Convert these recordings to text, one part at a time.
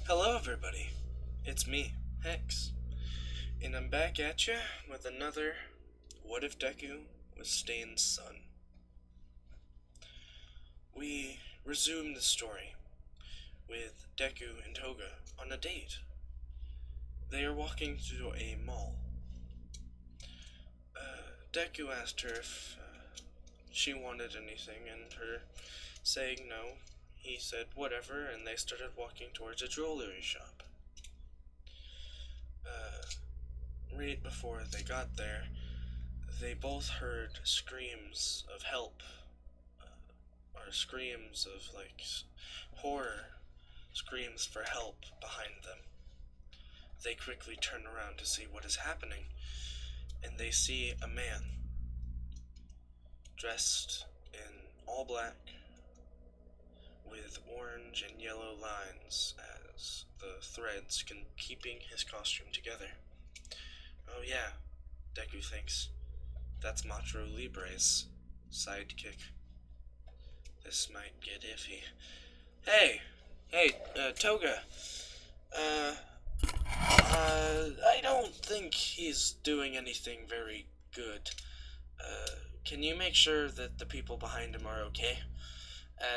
Hello, everybody. It's me, Hex, and I'm back at ya with another What If Deku Was Stain's Son? We resume the story with Deku and Toga on a date. They are walking through a mall. Deku asked her if she wanted anything, and her saying no, he said whatever, and they started walking towards a jewelry shop. Right before they got there, they both heard screams of help, or screams of horror, screams for help behind them. They quickly turn around to see what is happening, and they see a man dressed in all black with orange and yellow lines as the threads keeping his costume together. Oh yeah, Deku thinks. That's Macho Libre's sidekick. This might get iffy. Hey, Toga. I don't think he's doing anything very good. Can you make sure that the people behind him are okay?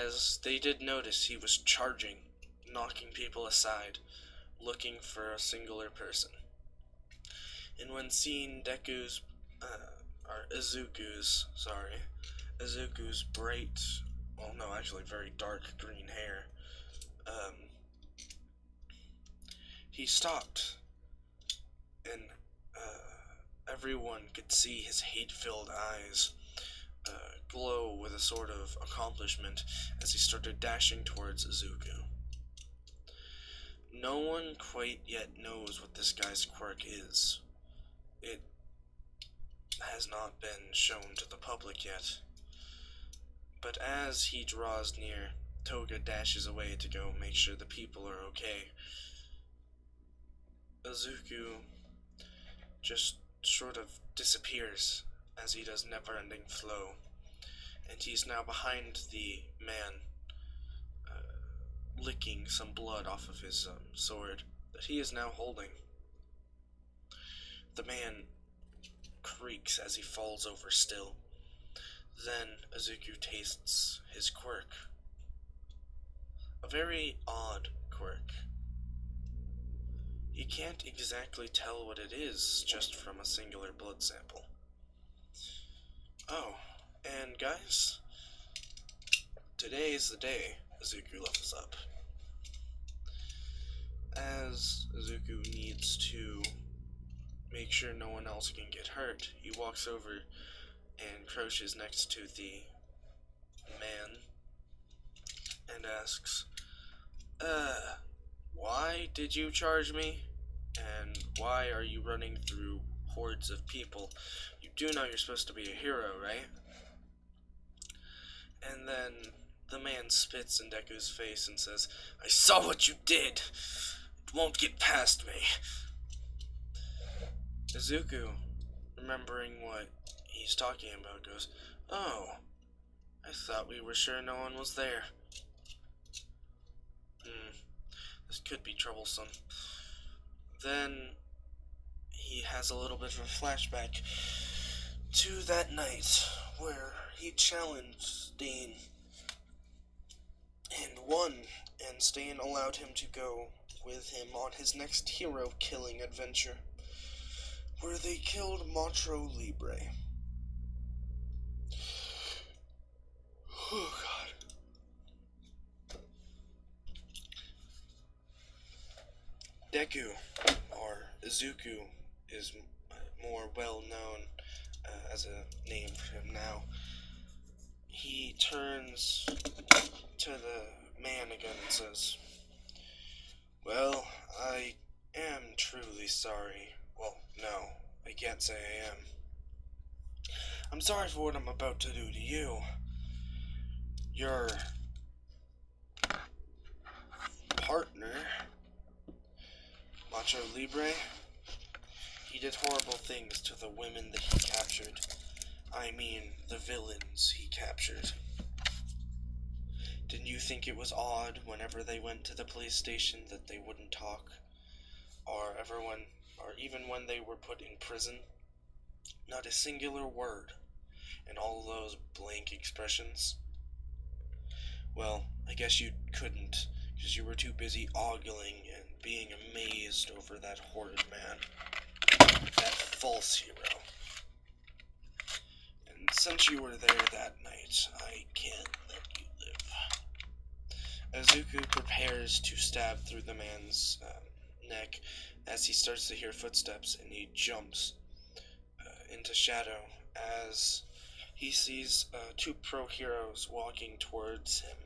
As they did notice he was charging, knocking people aside, looking for a singular person. And when seeing Izuku's bright, well, no, actually very dark green hair, he stopped, and everyone could see his hate-filled eyes glow with a sort of accomplishment as he started dashing towards Izuku. No one quite yet knows what this guy's quirk is. It has not been shown to the public yet. But as he draws near, Toga dashes away to go make sure the people are okay. Izuku just sort of disappears as he does never-ending flow, and he's now behind the man, licking some blood off of his sword that he is now holding. The man creaks as he falls over still. Then Izuku tastes his quirk. A very odd quirk. He can't exactly tell what it is just from a singular blood sample. Oh, and guys, today is the day Izuku levels up. As Izuku needs to make sure no one else can get hurt, he walks over and crouches next to the man and asks, why did you charge me? And why are you running through hordes of people? You do know you're supposed to be a hero, right? And then the man spits in Deku's face and says, I saw what you did! It won't get past me! Izuku, remembering what he's talking about, goes, oh, I thought we were sure no one was there. This could be troublesome. Then he has a little bit of a flashback to that night where he challenged Stain and won, and Stain allowed him to go with him on his next hero-killing adventure, where they killed Macho Libre. Oh, God. Deku, or Izuku, is more well known as a name for him now. He turns to the man again and says, well, I am truly sorry. Well, no, I can't say I am. I'm sorry for what I'm about to do to you. Your partner, Macho Libre, he did horrible things to the women that he captured. I mean, the villains he captured. Didn't you think it was odd whenever they went to the police station that they wouldn't talk? Or everyone, or even when they were put in prison? Not a singular word, and all those blank expressions? Well, I guess you couldn't, because you were too busy ogling and being amazed over that horrid man. That false hero. And since you were there that night, I can't let you live. Azuku prepares to stab through the man's neck as he starts to hear footsteps, and he jumps into shadow as he sees two pro heroes walking towards him.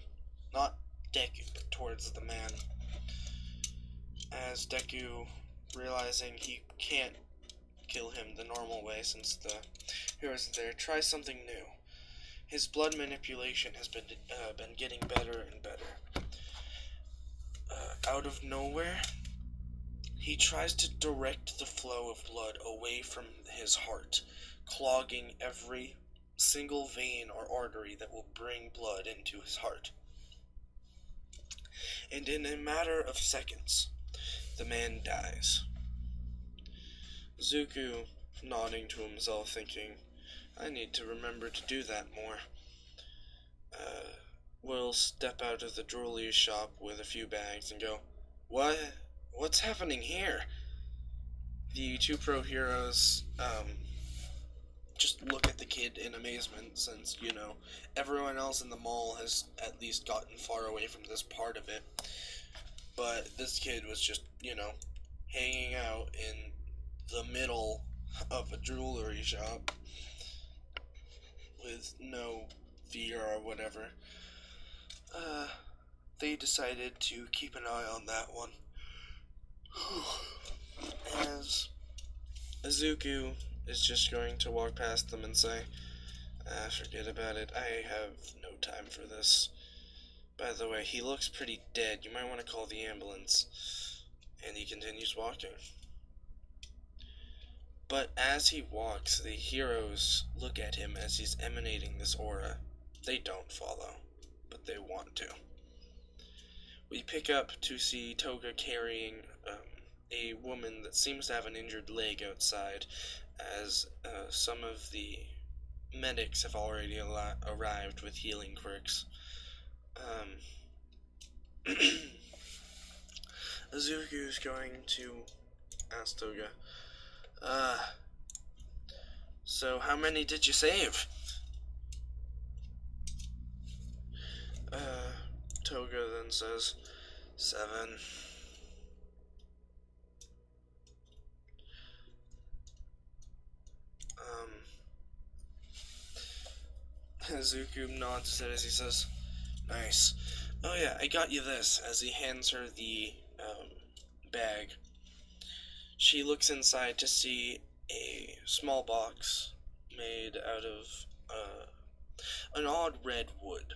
Not Deku, but towards the man. As Deku, realizing he can't kill him the normal way since the heroes are there, tries something new. His blood manipulation has been getting better and better. Out of nowhere, he tries to direct the flow of blood away from his heart, clogging every single vein or artery that will bring blood into his heart. And in a matter of seconds, the man dies. Zuko, nodding to himself, thinking, I need to remember to do that more. Will step out of the jewelry shop with a few bags and go, What's happening here? The two pro heroes just look at the kid in amazement since, everyone else in the mall has at least gotten far away from this part of it. But this kid was just, hanging out in the middle of a jewelry shop with no fear or whatever. They decided to keep an eye on that one. As Azuku is just going to walk past them and say, forget about it, I have no time for this. By the way, he looks pretty dead, you might want to call the ambulance. And he continues walking. But as he walks, the heroes look at him as he's emanating this aura. They don't follow, but they want to. We pick up to see Toga carrying a woman that seems to have an injured leg outside, as some of the medics have already arrived with healing quirks. Azuku's going to ask Toga, so how many did you save? Toga then says, 7. Zuku nods his head as he says, nice. Oh yeah, I got you this, as he hands her the bag. She looks inside to see a small box made out of an odd red wood.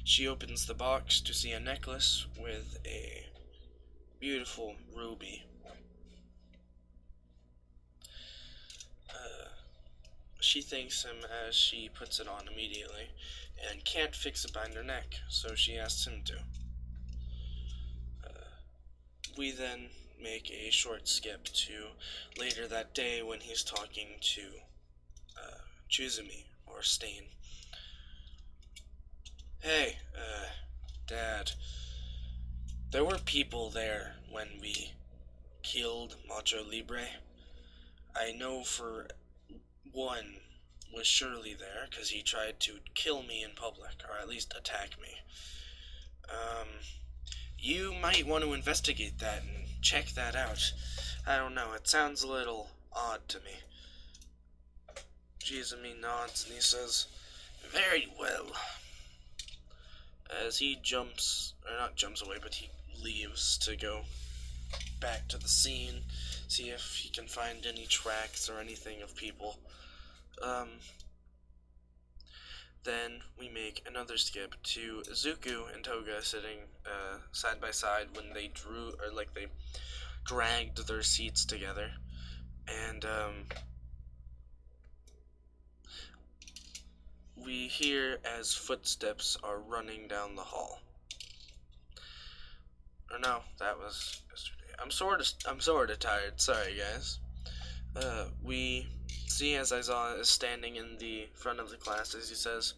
She opens the box to see a necklace with a beautiful ruby. She thanks him as she puts it on immediately, and can't fix it behind her neck, so she asks him to. We then make a short skip to later that day when he's talking to Chizumi, or Stain. Hey, Dad, there were people there when we killed Macho Libre. I know for one was surely there, because he tried to kill me in public, or at least attack me. You might want to investigate that and check that out. I don't know, it sounds a little odd to me. Chizumi nods and he says, very well. As he not jumps away, but he leaves to go back to the scene, see if he can find any tracks or anything of people. Then we make another skip to Zuko and Toga sitting side by side when they they dragged their seats together. And we hear as footsteps are running down the hall. Or no, that was yesterday. I'm sort of tired. Sorry, guys. We see as Isaiah is standing in the front of the class as he says,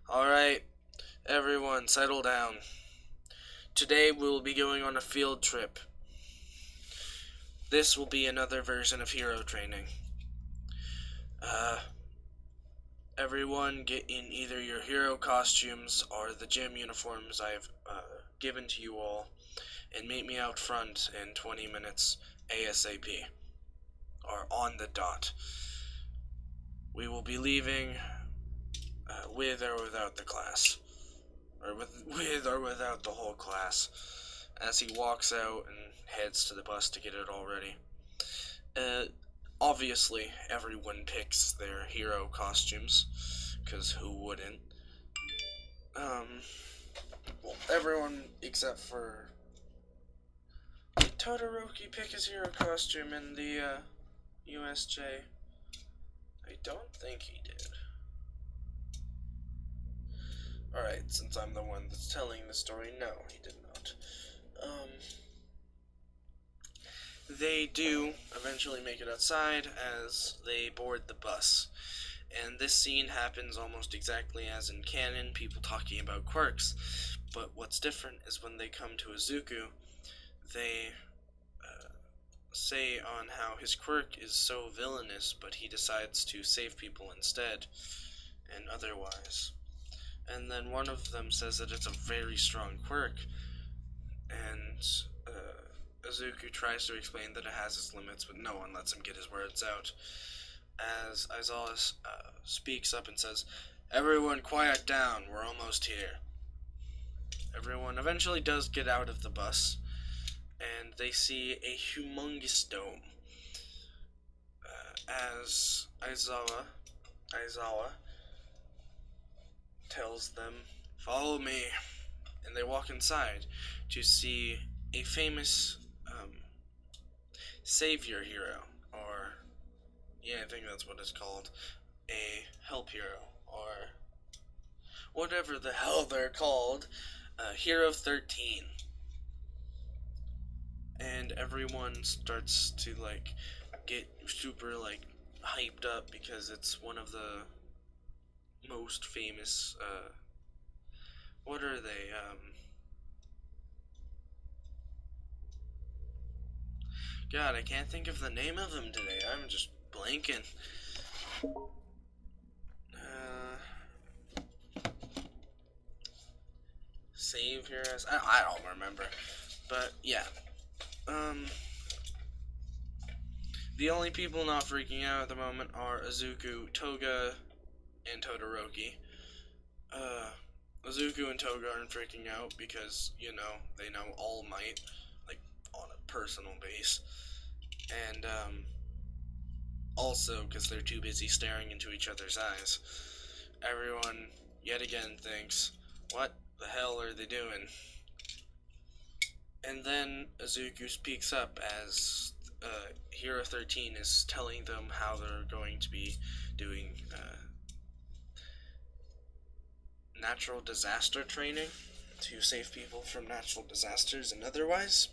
"All right, everyone, settle down. Today we will be going on a field trip. This will be another version of hero training. Uh, Everyone get in either your hero costumes or the gym uniforms I've given to you all, and meet me out front in 20 minutes ASAP, or on the dot. We will be leaving with or without the class, or with or without the whole class," as he walks out and heads to the bus to get it all ready. Obviously, everyone picks their hero costumes, because who wouldn't? Well, everyone except for... Did Todoroki pick his hero costume in the USJ? I don't think he did. Alright, since I'm the one that's telling the story, no, he did not. They do eventually make it outside as they board the bus. And this scene happens almost exactly as in canon, people talking about quirks. But what's different is when they come to Izuku, they say on how his quirk is so villainous, but he decides to save people instead, and otherwise. And then one of them says that it's a very strong quirk, and Izuku tries to explain that it has its limits, but no one lets him get his words out. As Aizawa speaks up and says, "Everyone quiet down, we're almost here." Everyone eventually does get out of the bus, and they see a humongous dome. As Aizawa tells them, "Follow me," and they walk inside to see a famous savior hero, or yeah, I think that's what it's called, a help hero, or whatever the hell they're called, Hero 13. And everyone starts to get super hyped up because it's one of the most famous what are they God, I can't think of the name of them today. I'm just blanking. Save heroes. I don't remember, but yeah. The only people not freaking out at the moment are Izuku, Toga, and Todoroki. Izuku and Toga aren't freaking out because, they know All Might, on a personal base. And, also because they're too busy staring into each other's eyes. Everyone, yet again, thinks, what the hell are they doing? And then Izuku speaks up as Hero 13 is telling them how they're going to be doing natural disaster training to save people from natural disasters and otherwise.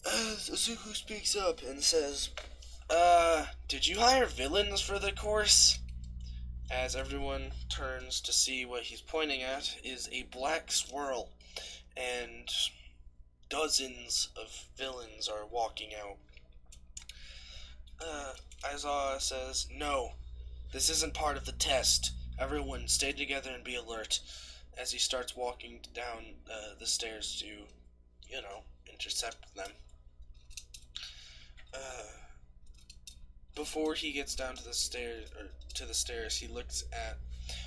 Izuku speaks up and says, did you hire villains for the course?" As everyone turns to see what he's pointing at is a black swirl, and dozens of villains are walking out. Aizawa says, "No, this isn't part of the test. Everyone stay together and be alert," as he starts walking down the stairs to, intercept them. Before he gets down to the stairs, he looks at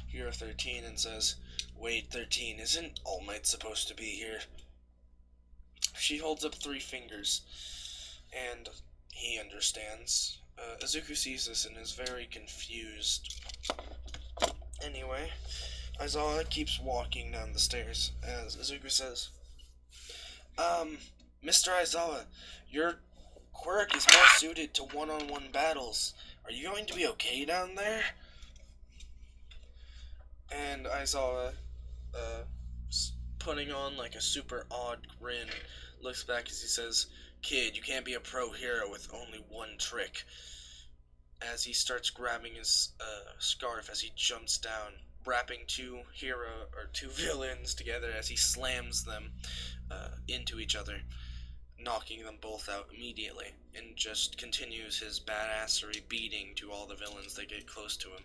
Hero 13 and says, "Wait, 13, isn't All Might supposed to be here?" She holds up 3 fingers, and he understands. Izuku sees this and is very confused. Anyway, Aizawa keeps walking down the stairs as Izuku says, "Mr. Aizawa, your quirk is more suited to one-on-one battles. Are you going to be okay down there?" And Aizawa, uh, putting on like a super odd grin, looks back as he says, "Kid, you can't be a pro hero with only one trick." As he starts grabbing his scarf as he jumps down, wrapping two villains together as he slams them into each other, knocking them both out immediately, and just continues his badassery beating to all the villains that get close to him.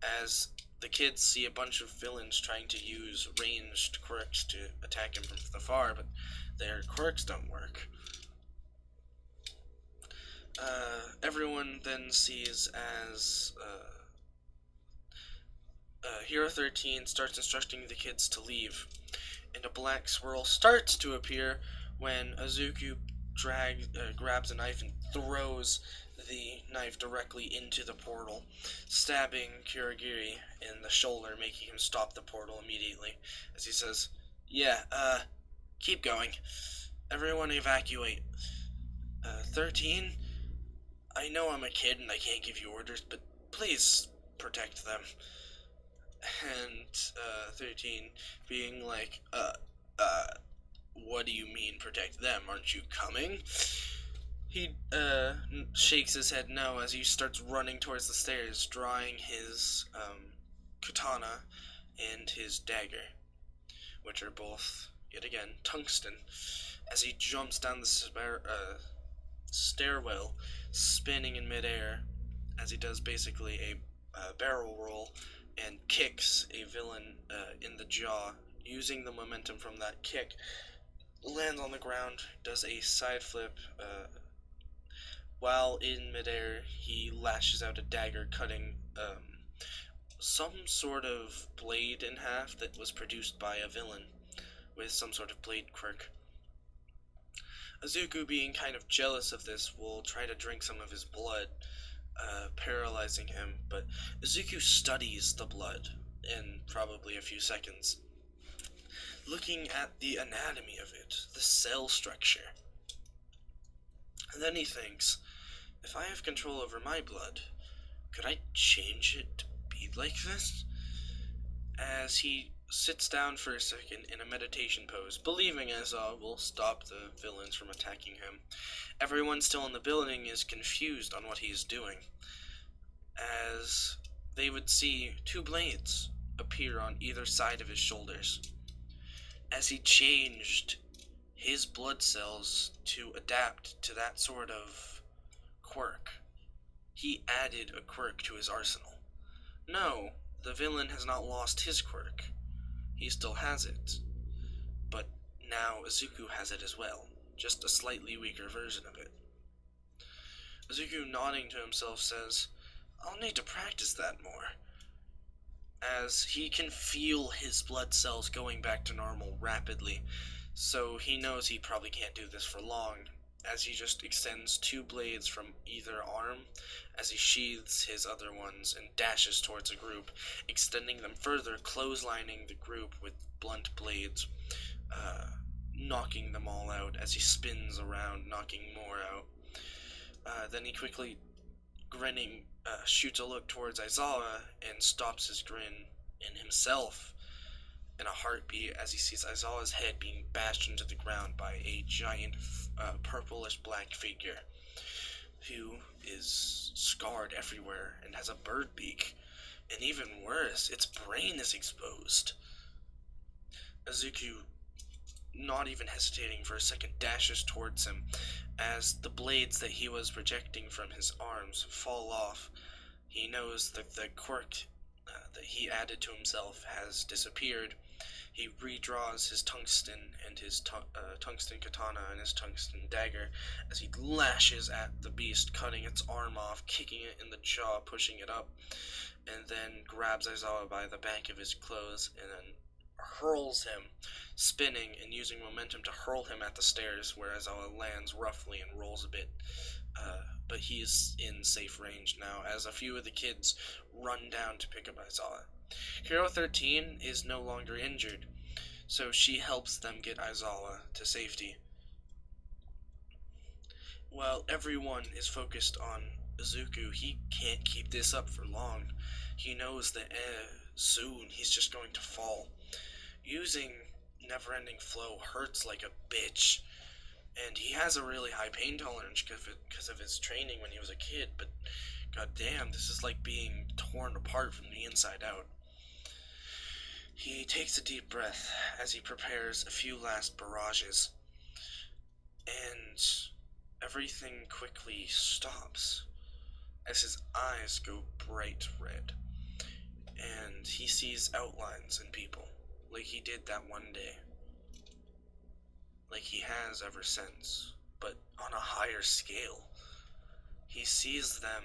As the kids see a bunch of villains trying to use ranged quirks to attack him from afar, but their quirks don't work. Everyone then sees as Hero 13 starts instructing the kids to leave, and a black swirl starts to appear when Azuku grabs a knife and throws the knife directly into the portal, stabbing Kurogiri in the shoulder, making him stop the portal immediately, as he says, "Yeah, keep going. Everyone evacuate. 13, I know I'm a kid and I can't give you orders, but please protect them." And 13 being like, what do you mean protect them? Aren't you coming? He shakes his head no as he starts running towards the stairs, drawing his katana and his dagger, which are both, yet again, tungsten, as he jumps down the stairwell, spinning in midair, as he does basically a barrel roll, and kicks a villain in the jaw, using the momentum from that kick, lands on the ground, does a side flip. While in midair, he lashes out a dagger, cutting some sort of blade in half that was produced by a villain with some sort of blade quirk. Azuku, being kind of jealous of this, will try to drink some of his blood, paralyzing him, but Azuku studies the blood in probably a few seconds, looking at the anatomy of it, the cell structure. And then he thinks, if I have control over my blood, could I change it to be like this? As he sits down for a second in a meditation pose, believing Aizawa will stop the villains from attacking him. Everyone still in the building is confused on what he is doing, as they would see two blades appear on either side of his shoulders. As he changed his blood cells to adapt to that sort of quirk, he added a quirk to his arsenal. No, the villain has not lost his quirk. He still has it. But now Azuku has it as well, just a slightly weaker version of it. Azuku, nodding to himself, says, I'll need to practice that more, as he can feel his blood cells going back to normal rapidly, so he knows he probably can't do this for long, as he just extends two blades from either arm as he sheathes his other ones and dashes towards a group, extending them further, clotheslining the group with blunt blades, knocking them all out as he spins around, knocking more out. Then he quickly, grinning, shoots a look towards Aizawa and stops his grin in himself in a heartbeat as he sees Aizawa's head being bashed into the ground by a giant purplish black figure who is scarred everywhere and has a bird beak, and even worse, its brain is exposed. Azuku, not even hesitating for a second, dashes towards him as the blades that he was projecting from his arms fall off. He knows that the quirk that he added to himself has disappeared. He redraws his tungsten and his tungsten katana and his tungsten dagger as he lashes at the beast, cutting its arm off, kicking it in the jaw, pushing it up, and then grabs Aizawa by the back of his clothes and then hurls him, spinning and using momentum to hurl him at the stairs, where Aizawa lands roughly and rolls a bit. But he is in safe range now, as a few of the kids run down to pick up Aizawa. Hero 13 is no longer injured, so she helps them get Aizawa to safety. While everyone is focused on Izuku, he can't keep this up for long. He knows that soon he's just going to fall. Using never-ending flow hurts like a bitch, and he has a really high pain tolerance because of his training when he was a kid, but goddamn, this is like being torn apart from the inside out. He takes a deep breath as he prepares a few last barrages, and everything quickly stops as his eyes go bright red, and he sees outlines in people, like he did that one day, like he has ever since, but on a higher scale. He sees them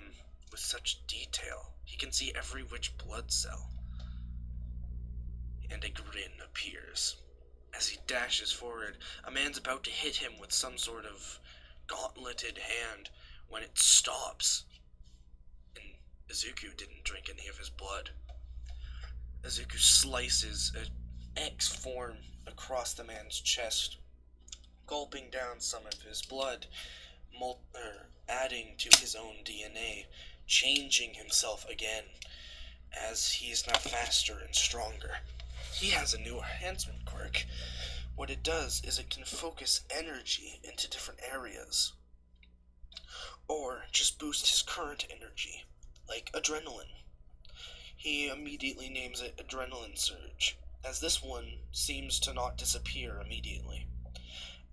with such detail. He can see every which blood cell, and a grin appears. As he dashes forward, a man's about to hit him with some sort of gauntleted hand when it stops. And Izuku didn't drink any of his blood. Izuku slices an X form across the man's chest, gulping down some of his blood, adding to his own DNA, changing himself again, as he is now faster and stronger. He has a new enhancement quirk. What it does is it can focus energy into different areas, or just boost his current energy, like adrenaline. He immediately names it Adrenaline Surge, as this one seems to not disappear immediately.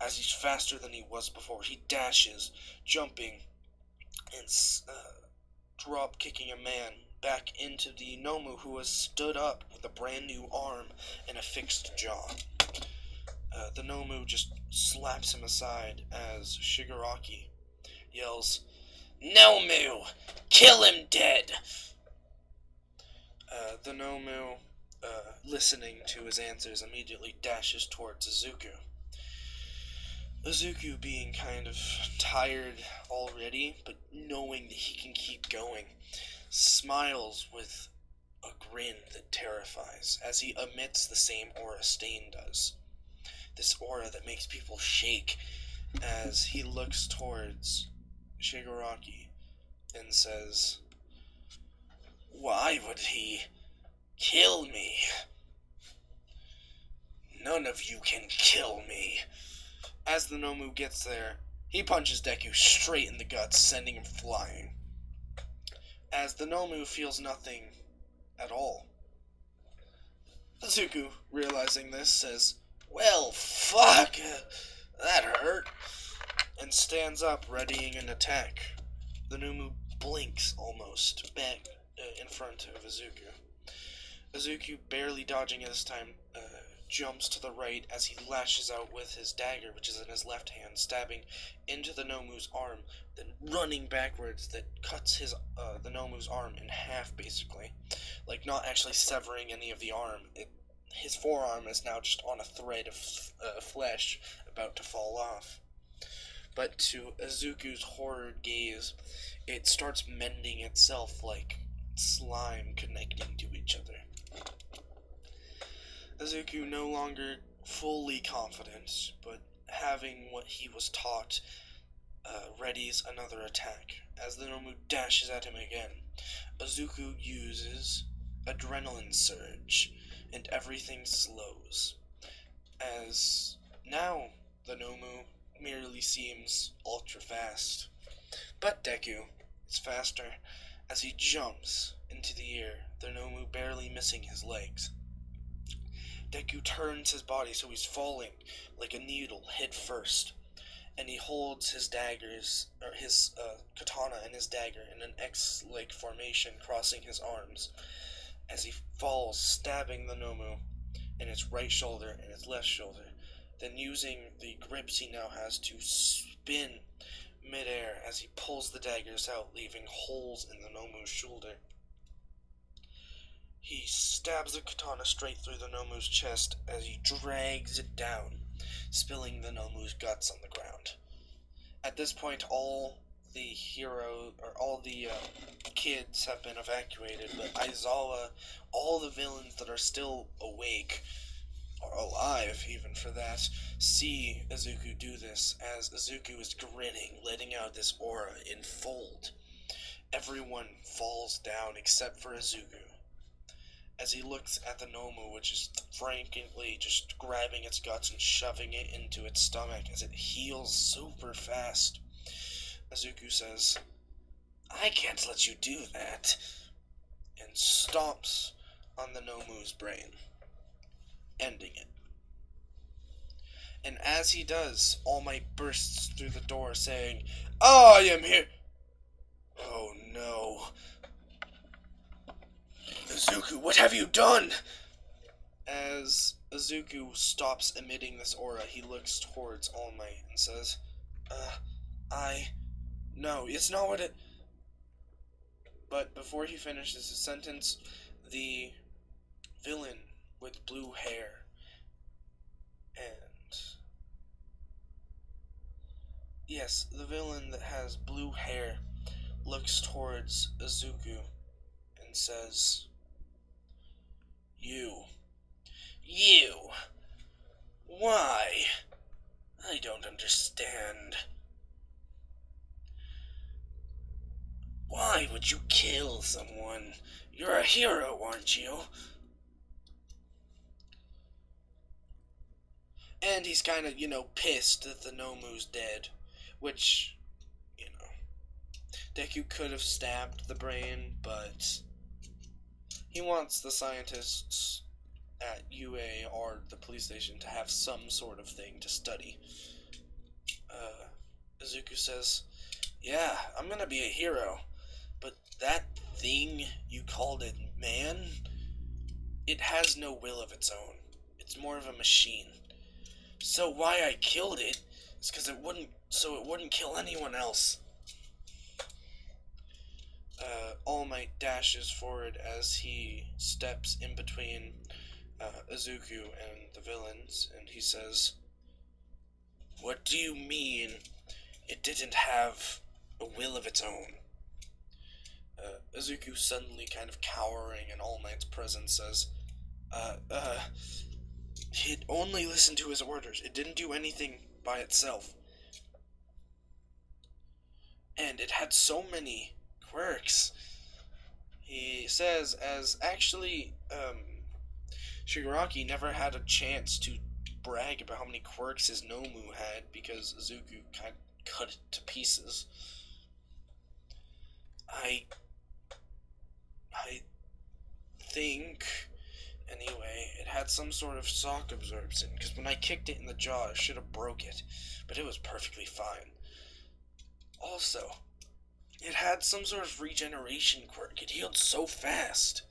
As he's faster than he was before, he dashes, jumping, and drop kicking a man back into the Nomu, who has stood up with a brand new arm and a fixed jaw. The Nomu just slaps him aside as Shigaraki yells, "Nomu! Kill him dead!" The Nomu, listening to his answers, immediately dashes towards Izuku. Izuku, being kind of tired already, but knowing that he can keep going, smiles with a grin that terrifies as he emits the same aura Stain does. This aura that makes people shake, as he looks towards Shigaraki and says, "Why would he kill me? None of you can kill me." As the Nomu gets there, he punches Deku straight in the guts, sending him flying. As the Nomu feels nothing at all. Izuku, realizing this, says, "Well, fuck, that hurt," and stands up, readying an attack. The Nomu blinks almost back in front of Izuku. Izuku, barely dodging at this time, jumps to the right as he lashes out with his dagger, which is in his left hand, stabbing into the Nomu's arm, then running backwards that cuts the Nomu's arm in half, basically. Like, not actually severing any of the arm. His forearm is now just on a thread of flesh about to fall off. But to Izuku's horrid gaze, it starts mending itself like slime connecting to each other. Izuku, no longer fully confident, but having what he was taught, readies another attack. As the Nomu dashes at him again, Izuku uses Adrenaline Surge, and everything slows. As now the Nomu merely seems ultra fast. But Deku is faster, as he jumps into the air, the Nomu barely missing his legs. Deku turns his body so he's falling like a needle head first, and he holds his daggers, or his katana and his dagger in an X-like formation, crossing his arms, as he falls, stabbing the Nomu in its right shoulder and its left shoulder, then using the grips he now has to spin midair as he pulls the daggers out, leaving holes in the Nomu's shoulder. He stabs the katana straight through the Nomu's chest as he drags it down, spilling the Nomu's guts on the ground. At this point, all the kids have been evacuated, but Aizawa, all the villains that are still awake, or alive even for that, see Izuku do this, as Izuku is grinning, letting out this aura enfold. Everyone falls down except for Izuku, as he looks at the Nomu, which is frankly just grabbing its guts and shoving it into its stomach as it heals super fast. Izuku says, "I can't let you do that," and stomps on the Nomu's brain, ending it. And as he does, All Might bursts through the door saying, "I am here!" Oh no. Izuku, what have you done? As Izuku stops emitting this aura, he looks towards All Might and says, No, it's not what it... But before he finishes his sentence, the villain with blue hair and... Yes, the villain that has blue hair looks towards Izuku and says, You. Why? I don't understand. Why would you kill someone? You're a hero, aren't you? And he's kind of, pissed that the Nomu's dead. Which, Deku could have stabbed the brain, but he wants the scientists at UA or the police station to have some sort of thing to study. Izuku says, "Yeah, I'm gonna be a hero, but that thing you called it man, it has no will of its own. It's more of a machine. So why I killed it is because it wouldn't kill anyone else." All Might dashes forward as he steps in between Izuku and the villains, and he says, "What do you mean it didn't have a will of its own?" Izuku, suddenly kind of cowering in All Might's presence, says, "It only listened to his orders. It didn't do anything by itself. And it had so many quirks." He says, as actually, Shigaraki never had a chance to brag about how many quirks his Nomu had because Izuku kind of cut it to pieces. I think, anyway, it had some sort of shock absorption, because when I kicked it in the jaw, I should have broke it, but it was perfectly fine. Also, it had some sort of regeneration quirk. It healed so fast,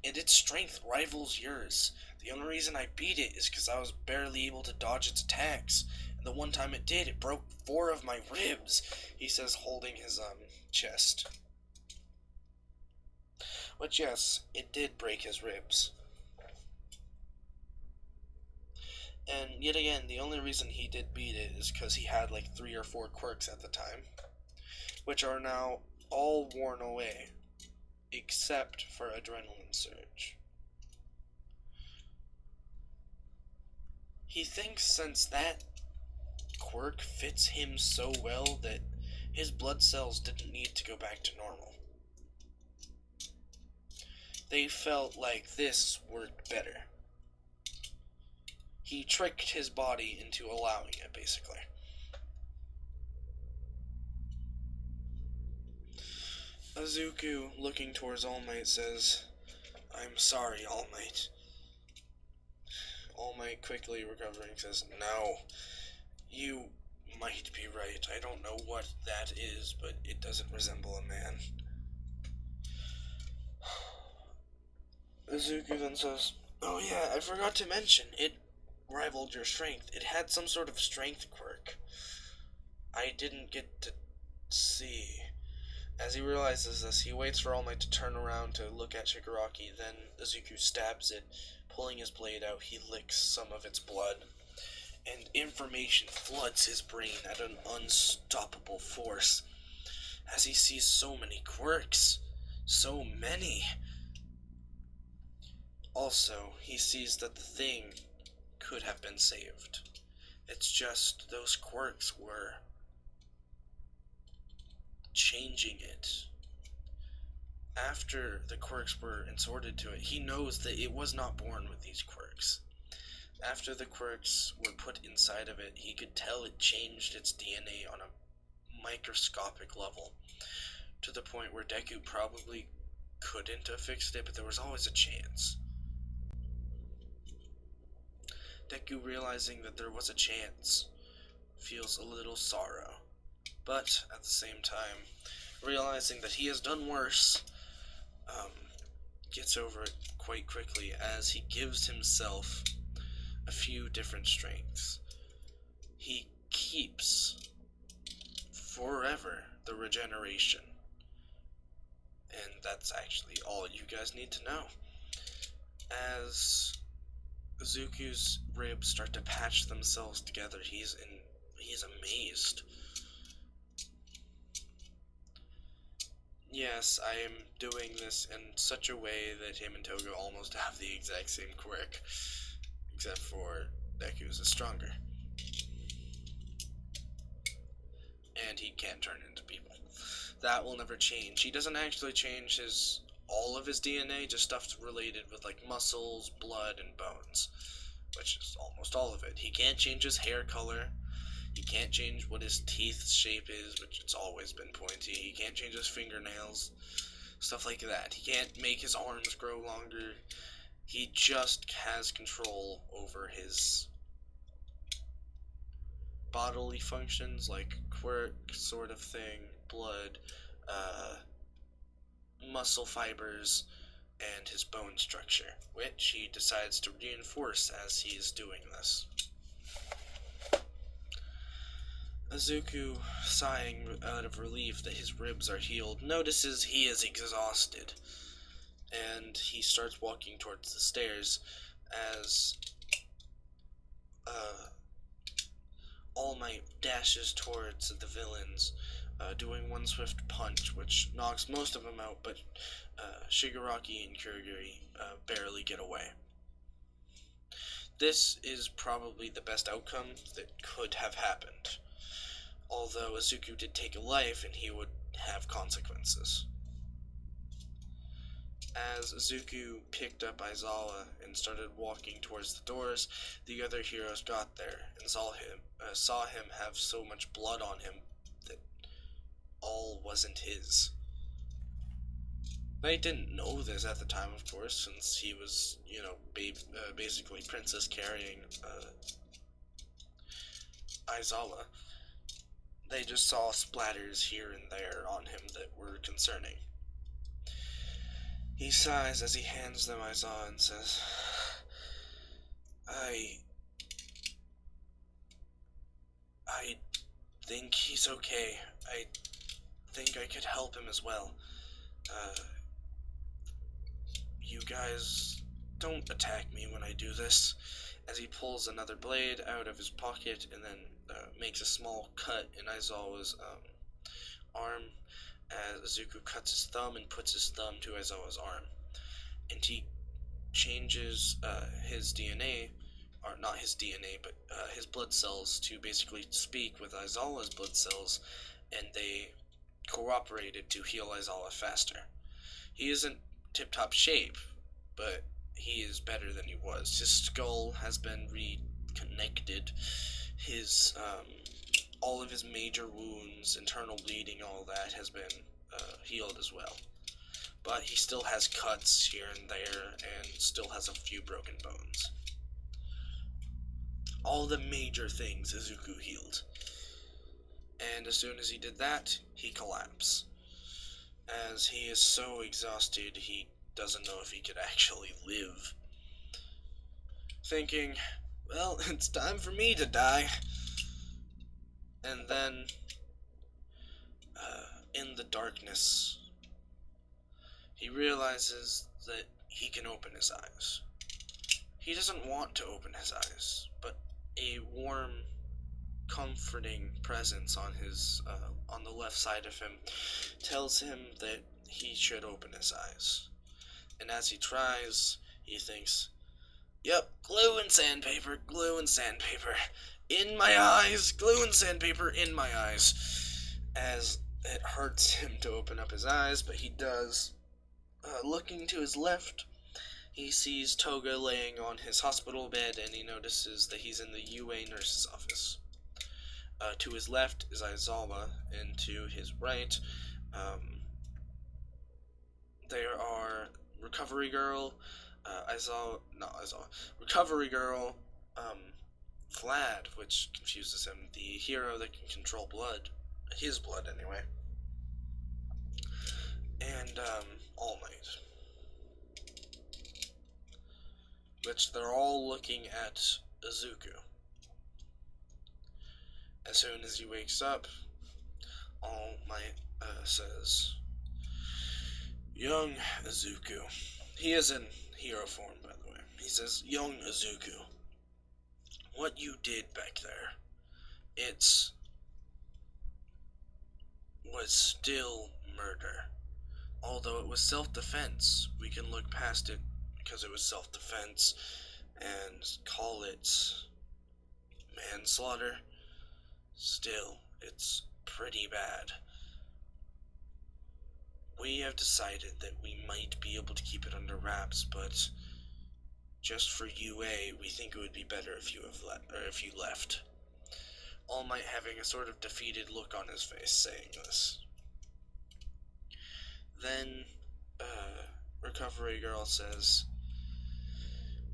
and its strength rivals yours. The only reason I beat it is because I was barely able to dodge its attacks, and the one time it did, it broke 4 of my ribs, he says, holding his chest. Which, yes, it did break his ribs. And yet again, the only reason he did beat it is because he had like 3 or 4 quirks at the time, which are now all worn away, except for Adrenaline Surge. He thinks since that quirk fits him so well that his blood cells didn't need to go back to normal. They felt like this worked better. He tricked his body into allowing it, basically. Izuku, looking towards All Might, says, "I'm sorry, All Might." All Might, quickly recovering, says, "No, you might be right. I don't know what that is, but it doesn't resemble a man." Izuku then says, "Oh yeah, I forgot to mention, it rivaled your strength. It had some sort of strength quirk. I didn't get to see." As he realizes this, he waits for All Might to turn around to look at Shigaraki, then Izuku stabs it. Pulling his blade out, he licks some of its blood, and information floods his brain at an unstoppable force, as he sees so many quirks. So many. Also, he sees that the thing could have been saved. It's just those quirks were changing it. After the quirks were inserted to it, he knows that it was not born with these quirks. After the quirks were put inside of it, he could tell it changed its DNA on a microscopic level, to the point where Deku probably couldn't have fixed it, but there was always a chance. Deku, realizing that there was a chance, feels a little sorrow, but at the same time, realizing that he has done worse, um, gets over it quite quickly as he gives himself a few different strengths. He keeps forever the regeneration, and that's actually all you guys need to know. As Izuku's ribs start to patch themselves together, he's amazed. Yes, I am doing this in such a way that him and Toga almost have the exact same quirk, except for Deku's is stronger. And he can't turn into people. That will never change. He doesn't actually change all of his DNA, just stuff related with like muscles, blood, and bones, which is almost all of it. He can't change his hair color. He can't change what his teeth shape is, which it's always been pointy. He can't change his fingernails, stuff like that. He can't make his arms grow longer. He just has control over his bodily functions, like quirk sort of thing, blood, muscle fibers, and his bone structure, which he decides to reinforce as he is doing this. Izuku, sighing out of relief that his ribs are healed, notices he is exhausted, and he starts walking towards the stairs as All Might dashes towards the villains, doing one swift punch, which knocks most of them out, but Shigaraki and Kurogiri barely get away. This is probably the best outcome that could have happened, although Izuku did take a life and he would have consequences. As Izuku picked up Aizawa and started walking towards the doors, the other heroes got there and saw him have so much blood on him that all wasn't his. They didn't know this at the time, of course, since he was, basically princess carrying Aizawa. They just saw splatters here and there on him that were concerning. He sighs as he hands them Aizawa and says, I think he's okay. I think I could help him as well. You guys don't attack me when I do this. As he pulls another blade out of his pocket and then makes a small cut in Aizawa's arm, as Izuku cuts his thumb and puts his thumb to Aizawa's arm. And he changes his DNA, or not his DNA, but his blood cells to basically speak with Aizawa's blood cells, and they cooperated to heal Aizawa faster. He isn't tip-top shape, but he is better than he was. His skull has been reconnected. His all of his major wounds, internal bleeding, all that has been healed as well. But he still has cuts here and there, and still has a few broken bones. All the major things Izuku healed. And as soon as he did that, he collapsed. As he is so exhausted, he doesn't know if he could actually live. Thinking, well, it's time for me to die. And then, in the darkness, he realizes that he can open his eyes. He doesn't want to open his eyes, but a warm, comforting presence on the left side of him tells him that he should open his eyes. And as he tries, he thinks, yep, glue and sandpaper, in my eyes, glue and sandpaper in my eyes. As it hurts him to open up his eyes, but he does. Looking to his left, he sees Toga laying on his hospital bed, and he notices that he's in the UA nurse's office. To his left is Aizawa, and to his right, there are Recovery Girl, Recovery Girl, Vlad, which confuses him, the hero that can control blood, his blood anyway, and All Might, which they're all looking at Izuku. As soon as he wakes up, All Might says, "Young Izuku." He is in hero form, by the way. He says, "Young Izuku, what you did back there, it was still murder. Although it was self-defense, we can look past it because it was self-defense and call it manslaughter. Still, it's pretty bad. We have decided that we might be able to keep it under wraps, but just for UA, we think it would be better if you left." All Might having a sort of defeated look on his face, saying this. Then, Recovery Girl says,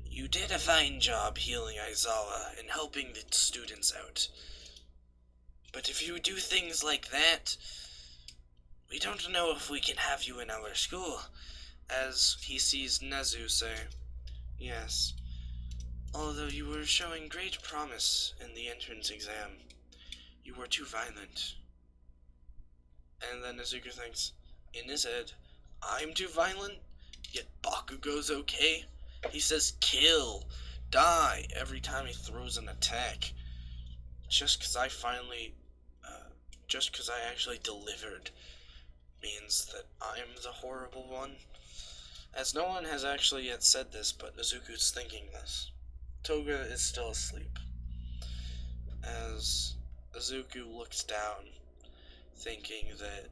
"You did a fine job healing Aizawa and helping the students out. But if you do things like that, we don't know if we can have you in our school." As he sees Nezu say, "Yes, although you were showing great promise in the entrance exam, you were too violent." And then Izuku thinks, in his head, "I'm too violent? Yet Bakugo's okay? He says kill, die every time he throws an attack. Just because I actually delivered means that I'm the horrible one?" As no one has actually yet said this, but Izuku's thinking this. Toga is still asleep. As Izuku looks down, thinking that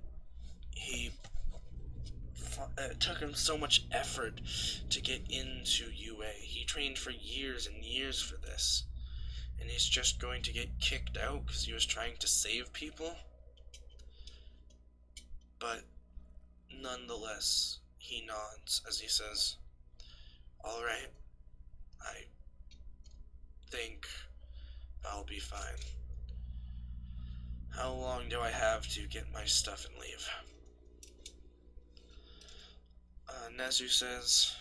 it took him so much effort to get into UA. He trained for years and years for this. And he's just going to get kicked out because he was trying to save people? But nonetheless, he nods as he says, "Alright, I think I'll be fine. How long do I have to get my stuff and leave?" Nezu says,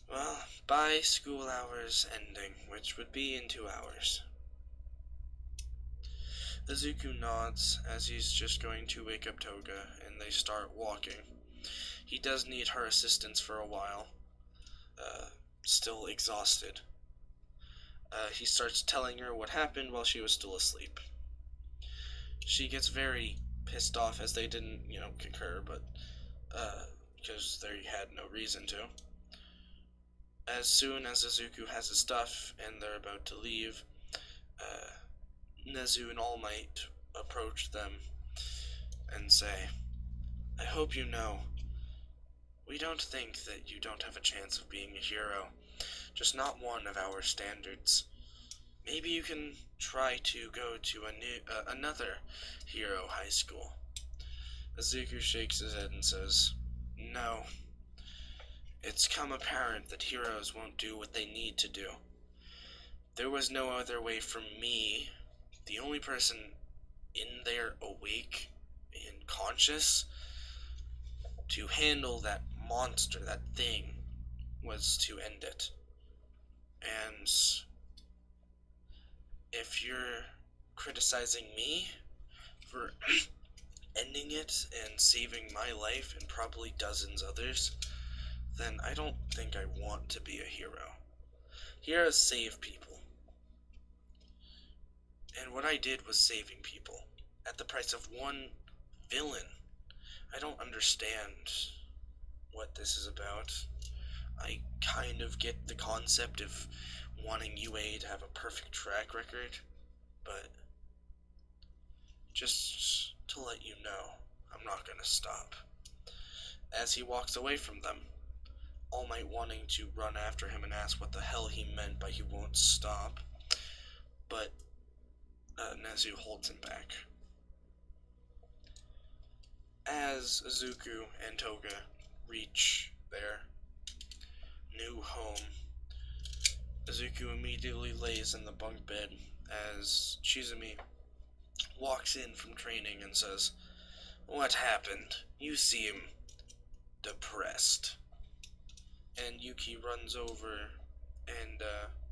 "Well, by school hours ending, which would be in 2 hours." Izuku nods as he's just going to wake up Toga, and they start walking. He does need her assistance for a while, still exhausted. He starts telling her what happened while she was still asleep. She gets very pissed off as they didn't, concur, but because they had no reason to. As soon as Izuku has his stuff and they're about to leave, Nezu and All Might approach them and say, "I hope you know, we don't think that you don't have a chance of being a hero, just not one of our standards. Maybe you can try to go to another hero high school." Izuku shakes his head and says, "No. It's come apparent that heroes won't do what they need to do. There was no other way for me, the only person in there awake and conscious, to handle that monster, that thing, was to end it. And if you're criticizing me for ending it and saving my life and probably dozens others, then I don't think I want to be a hero. Heroes save people. And what I did was saving people at the price of one villain. I don't understand what this is about. I kind of get the concept of wanting UA to have a perfect track record, but just to let you know, I'm not gonna stop." as he walks away from them, All Might wanting to run after him and ask what the hell he meant by he won't stop. But Nezu holds him back. As Izuku and Toga reach their new home, Izuku immediately lays in the bunk bed as Chizumi walks in from training and says, "What happened? You seem depressed." And Yuki runs over and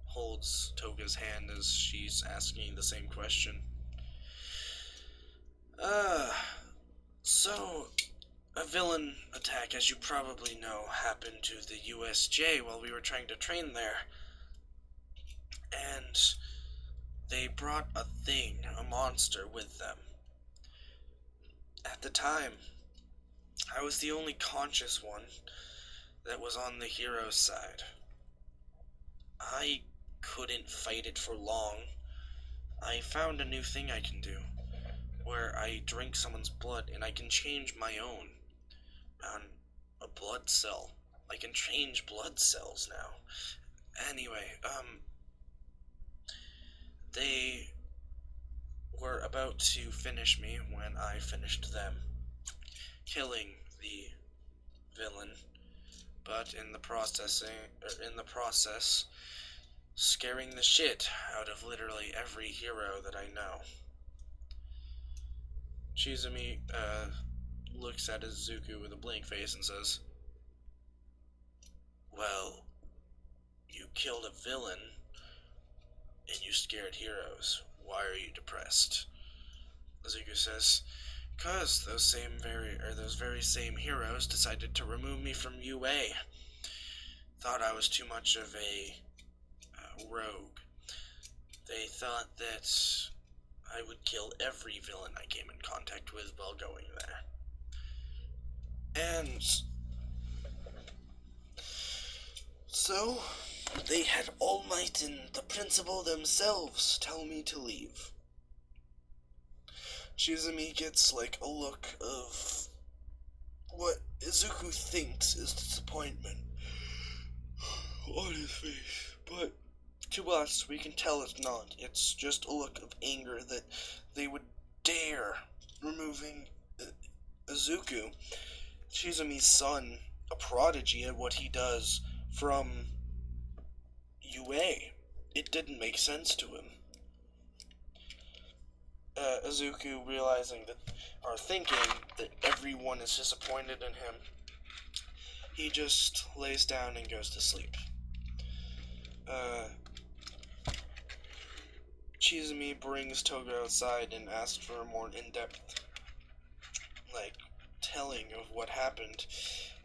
holds Toga's hand as she's asking the same question. So, a villain attack, as you probably know, happened to the USJ while we were trying to train there. And they brought a thing, a monster, with them. At the time, I was the only conscious one that was on the hero's side. I couldn't fight it for long. I found a new thing I can do, where I drink someone's blood and I can change my own on a blood cell. I can change blood cells now. Anyway, they were about to finish me when I finished them, killing the villain, but in the process, scaring the shit out of literally every hero that I know. Chizumi looks at Izuku with a blank face and says, "Well, you killed a villain and you scared heroes. Why are you depressed?" Izuku says, "'Cause those very same heroes decided to remove me from UA. Thought I was too much of a rogue. They thought that I would kill every villain I came in contact with while going there. And so they had All Might and the principal themselves tell me to leave." Chizumi gets like a look of what Izuku thinks is disappointment on his face, but to us, we can tell it's not. It's just a look of anger that they would dare removing Izuku, Chizumi's son, a prodigy at what he does, from UA. It didn't make sense to him. Izuku realizing that, or thinking that everyone is disappointed in him, he just lays down and goes to sleep. Chizumi brings Toga outside and asks for a more in-depth, telling of what happened,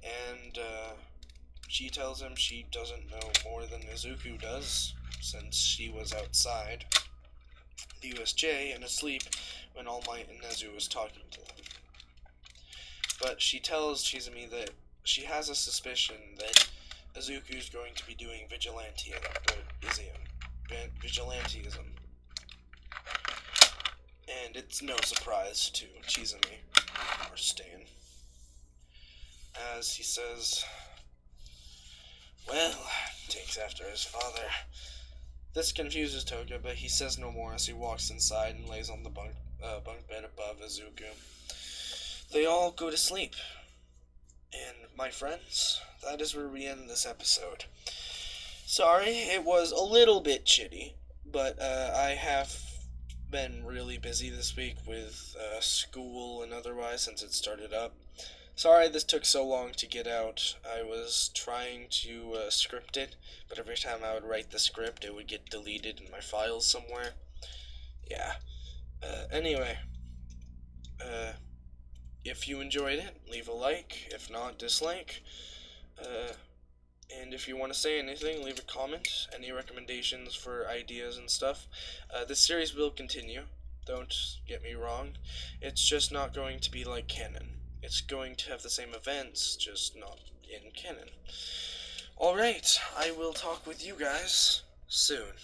and she tells him she doesn't know more than Izuku does, since she was outside the USJ and asleep when All Might and Nezu was talking to them. But she tells Chizumi that she has a suspicion that Izuku's going to be doing vigilantism. And it's no surprise to Chizumi, or Stan, as he says, "Well, takes after his father." This confuses Toga, but he says no more as he walks inside and lays on the bunk bed above Izuku. They all go to sleep. And my friends, that is where we end this episode. Sorry, it was a little bit shitty, but I have been really busy this week with school and otherwise since it started up. Sorry this took so long to get out. I was trying to script it, but every time I would write the script, it would get deleted in my files somewhere. Yeah. Anyway, if you enjoyed it, leave a like. If not, dislike. And if you want to say anything, leave a comment. Any recommendations for ideas and stuff. This series will continue. Don't get me wrong. It's just not going to be like canon. It's going to have the same events, just not in canon. Alright, I will talk with you guys soon.